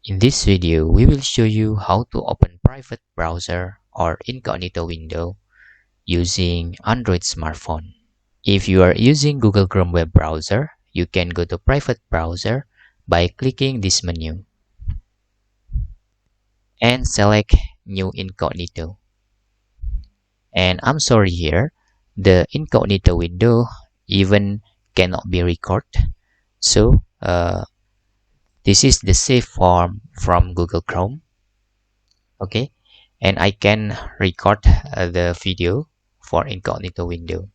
In this video, we will show you how to open private browser or incognito window using Android smartphone. If you are using Google Chrome web browser, you can go to private browser by clicking this menu and select new incognito. And I'm sorry here, the incognito window even cannot be recorded. So this is the safe form from Google Chrome. Okay, and I can record the video for incognito window.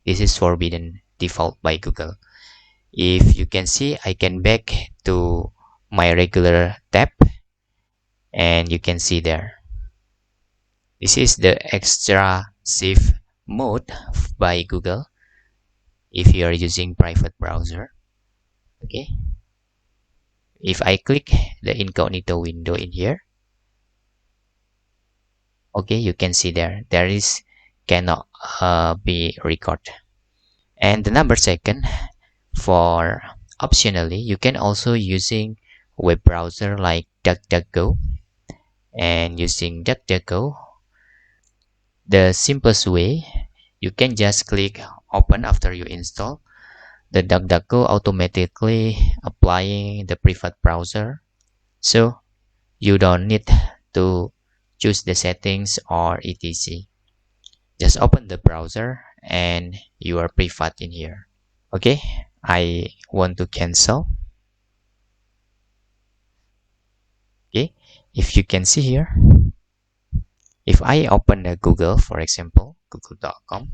This is forbidden default by Google. If you can see, I can back to my regular tab and you can see there. This is the extra safe mode by Google if you are using private browser. Okay, if I click the incognito window in here, okay, you can see there is cannot be recorded. And the number second, for optionally, you can also using web browser like DuckDuckGo. And using DuckDuckGo, the simplest way, you can just click open after you install. The DuckDuckGo automatically applying the private browser, so you don't need to choose the settings or etc. Just open the browser and you are private in here. Okay, I want to cancel. Okay, if you can see here, if I open the Google, for example, google.com,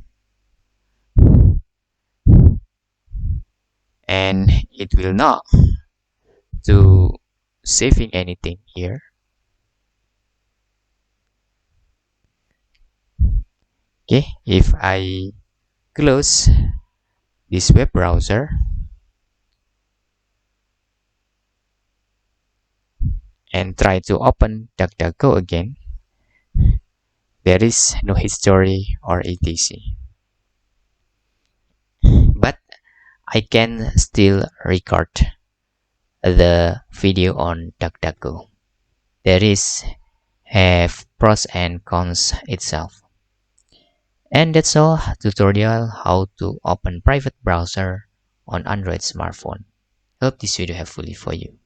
and it will not to saving anything here. Okay, if I close this web browser and try to open DuckDuckGo again, there is no history or etc. But I can still record the video on DuckDuckGo. There is have pros and cons itself. And that's all tutorial how to open private browser on Android smartphone. Hope this video helpful for you.